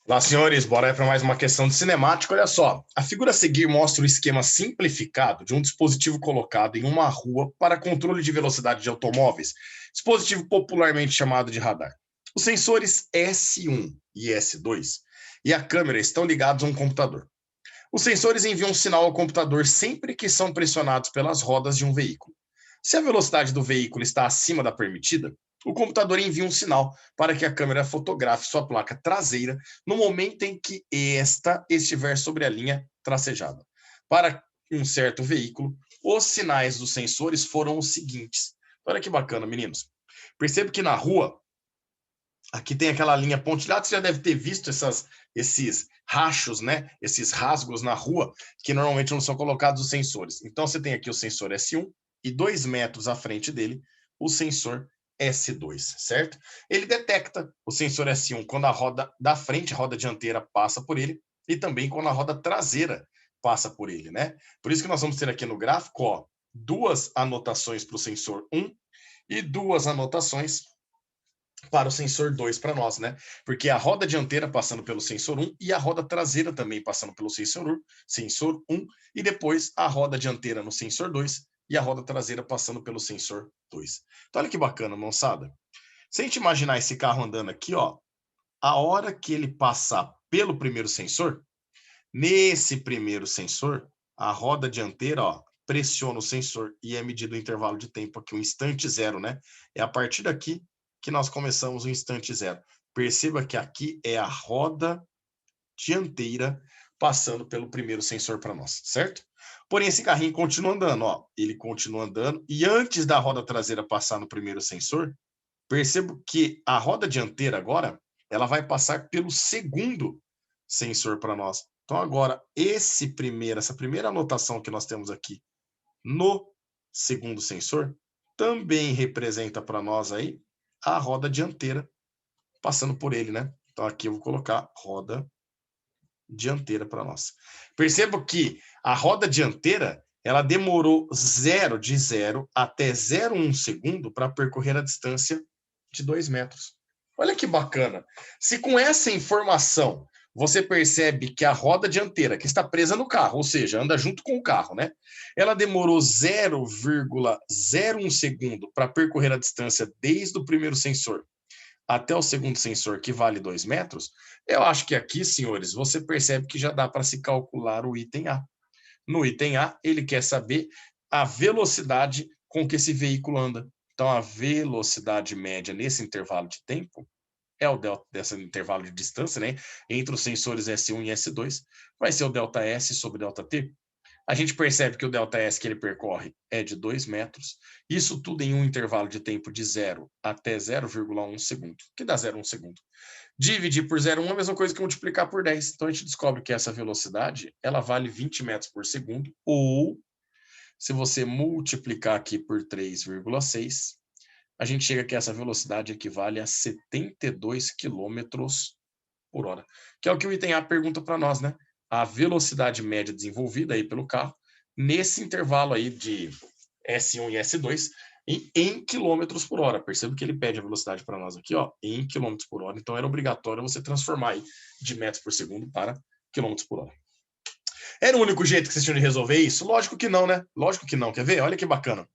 Olá, senhores, bora aí para mais uma questão de cinemática. Olha só, a figura a seguir mostra o esquema simplificado de um dispositivo colocado em uma rua para controle de velocidade de automóveis, dispositivo popularmente chamado de radar. Os sensores S1 e S2 e a câmera estão ligados a um computador. Os sensores enviam um sinal ao computador sempre que são pressionados pelas rodas de um veículo. Se a velocidade do veículo está acima da permitida, o computador envia um sinal para que a câmera fotografe sua placa traseira no momento em que esta estiver sobre a linha tracejada. Para um certo veículo, os sinais dos sensores foram os seguintes. Olha que bacana, meninos. Percebe que na rua, aqui tem aquela linha pontilhada, você já deve ter visto esses rachos, né? Esses rasgos na rua, que normalmente não são colocados os sensores. Então, você tem aqui o sensor S1 e 2 metros à frente dele, o sensor S2, certo? Ele detecta o sensor S1 quando a roda da frente, a roda dianteira, passa por ele, e também quando a roda traseira passa por ele, né? Por isso que nós vamos ter aqui no gráfico, ó, 2 anotações para o sensor 1 e 2 anotações para o sensor 2 para nós, né? Porque a roda dianteira passando pelo sensor 1 e a roda traseira também passando pelo sensor 1 e depois a roda dianteira no sensor 2 e a roda traseira passando pelo sensor 2. Então olha que bacana, moçada. Se a gente imaginar esse carro andando aqui, ó, a hora que ele passar pelo primeiro sensor, nesse primeiro sensor, a roda dianteira, ó, pressiona o sensor e é medido o intervalo de tempo aqui, um instante zero, né? É a partir daqui que nós começamos o instante zero. Perceba que aqui é a roda dianteira passando pelo primeiro sensor para nós, certo? Porém, esse carrinho continua andando, ó. Ele continua andando e antes da roda traseira passar no primeiro sensor, percebo que a roda dianteira agora, ela vai passar pelo segundo sensor para nós. Então agora, essa primeira anotação que nós temos aqui no segundo sensor, também representa para nós aí a roda dianteira passando por ele, né? Então aqui eu vou colocar roda dianteira para nós. Perceba que a roda dianteira, ela demorou de 0 até 0,1 segundo para percorrer a distância de 2 metros. Olha que bacana. Se com essa informação você percebe que a roda dianteira, que está presa no carro, ou seja, anda junto com o carro, né? Ela demorou 0,01 segundo para percorrer a distância desde o primeiro sensor até o segundo sensor, que vale 2 metros, eu acho que aqui, senhores, você percebe que já dá para se calcular o item A. No item A, ele quer saber a velocidade com que esse veículo anda. Então, a velocidade média nesse intervalo de tempo é o delta desse intervalo de distância, né, entre os sensores S1 e S2, vai ser o delta S sobre delta T. A gente percebe que o ΔS que ele percorre é de 2 metros, isso tudo em um intervalo de tempo de 0 até 0,1 segundo, que dá 0,1 segundo. Dividir por 0,1 é a mesma coisa que multiplicar por 10. Então a gente descobre que essa velocidade, ela vale 20 metros por segundo, ou se você multiplicar aqui por 3,6, a gente chega que essa velocidade equivale a 72 quilômetros por hora, que é o que o item A pergunta para nós, né? A velocidade média desenvolvida aí pelo carro nesse intervalo aí de S1 e S2 em quilômetros por hora. Perceba que ele pede a velocidade para nós aqui, ó, em quilômetros por hora. Então era obrigatório você transformar aí de metros por segundo para quilômetros por hora. Era o único jeito que vocês tinham de resolver isso? Lógico que não, né? Lógico que não. Quer ver? Olha que bacana.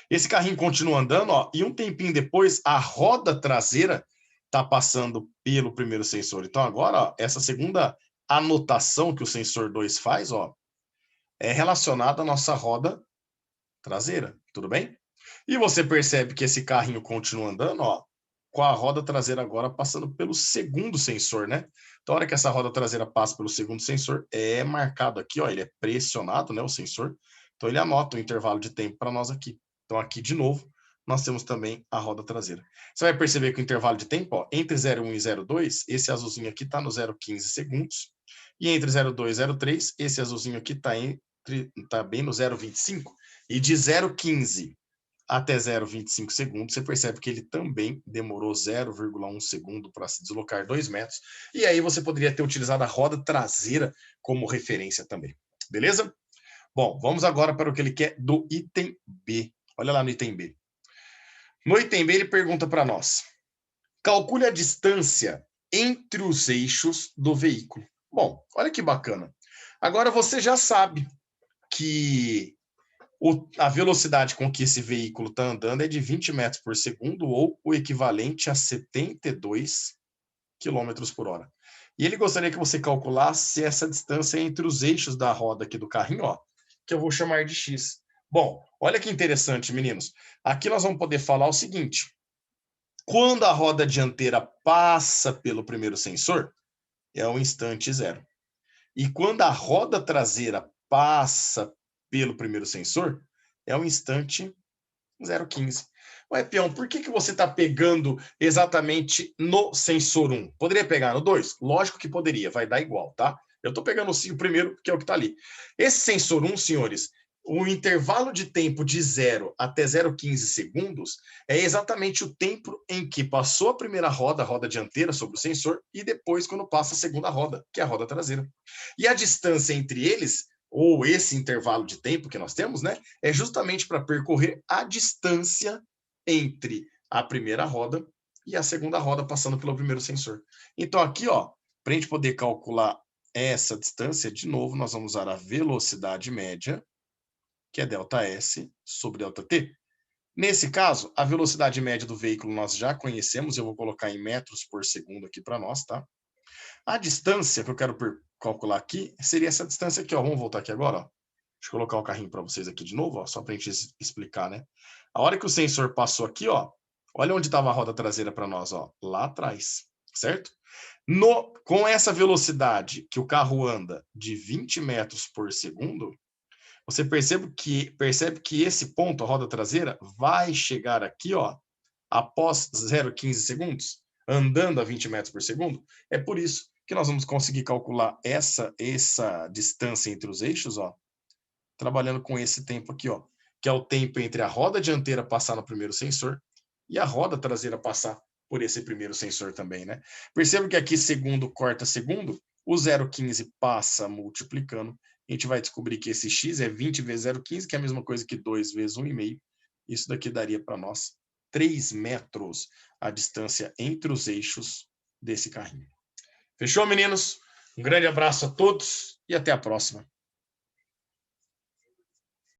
Esse carrinho continua andando, ó, e um tempinho depois a roda traseira está passando pelo primeiro sensor. Então agora, ó, essa segunda anotação que o sensor 2 faz, ó, é relacionada à nossa roda traseira, tudo bem? E você percebe que esse carrinho continua andando, ó, com a roda traseira agora passando pelo segundo sensor, né? Então, a hora que essa roda traseira passa pelo segundo sensor, é marcado aqui, ó, ele é pressionado, né, o sensor. Então, ele anota o intervalo de tempo para nós aqui. Então, aqui, de novo, nós temos também a roda traseira. Você vai perceber que o intervalo de tempo, ó, entre 0,1 e 0,2, esse azulzinho aqui está no 0,15 segundos. E entre 0,2 e 0,3, esse azulzinho aqui está bem no 0,25. E de 0,15 até 0,25 segundos, você percebe que ele também demorou 0,1 segundo para se deslocar 2 metros. E aí você poderia ter utilizado a roda traseira como referência também. Beleza? Bom, vamos agora para o que ele quer do item B. Olha lá no item B. No item B, ele pergunta para nós: calcule a distância entre os eixos do veículo. Bom, olha que bacana. Agora você já sabe que a velocidade com que esse veículo está andando é de 20 metros por segundo, ou o equivalente a 72 quilômetros por hora. E ele gostaria que você calculasse essa distância entre os eixos da roda aqui do carrinho, ó, que eu vou chamar de X. Bom, olha que interessante, meninos. Aqui nós vamos poder falar o seguinte: quando a roda dianteira passa pelo primeiro sensor, é o instante zero. E quando a roda traseira passa pelo primeiro sensor, é o instante 0,15. Ué, peão, por que você está pegando exatamente no sensor 1? Poderia pegar no 2? Lógico que poderia, vai dar igual, tá? Eu estou pegando o primeiro, que é o que está ali. Esse sensor 1, senhores, o intervalo de tempo de 0 até 0,15 segundos é exatamente o tempo em que passou a primeira roda, a roda dianteira, sobre o sensor, e depois quando passa a segunda roda, que é a roda traseira. E a distância entre eles, ou esse intervalo de tempo que nós temos, né, é justamente para percorrer a distância entre a primeira roda e a segunda roda passando pelo primeiro sensor. Então aqui, ó, para a gente poder calcular essa distância, de novo, nós vamos usar a velocidade média, que é ΔS sobre ΔT. Nesse caso, a velocidade média do veículo nós já conhecemos, eu vou colocar em metros por segundo aqui para nós, tá? A distância que eu quero calcular aqui seria essa distância aqui, ó. Vamos voltar aqui agora, ó. Deixa eu colocar o carrinho para vocês aqui de novo, ó, só para a gente explicar, né? A hora que o sensor passou aqui, ó, olha onde estava a roda traseira para nós, ó, lá atrás, certo? Com essa velocidade que o carro anda de 20 metros por segundo, você percebe que esse ponto, a roda traseira, vai chegar aqui, ó, após 0,15 segundos, andando a 20 metros por segundo. É por isso que nós vamos conseguir calcular essa distância entre os eixos, ó, trabalhando com esse tempo aqui, ó, que é o tempo entre a roda dianteira passar no primeiro sensor e a roda traseira passar por esse primeiro sensor também, né? Perceba que aqui segundo corta segundo, o 0,15 passa multiplicando, a gente vai descobrir que esse x é 20 vezes 0,15, que é a mesma coisa que 2 vezes 1,5. Isso daqui daria para nós 3 metros a distância entre os eixos desse carrinho. Fechou, meninos? Um grande abraço a todos e até a próxima.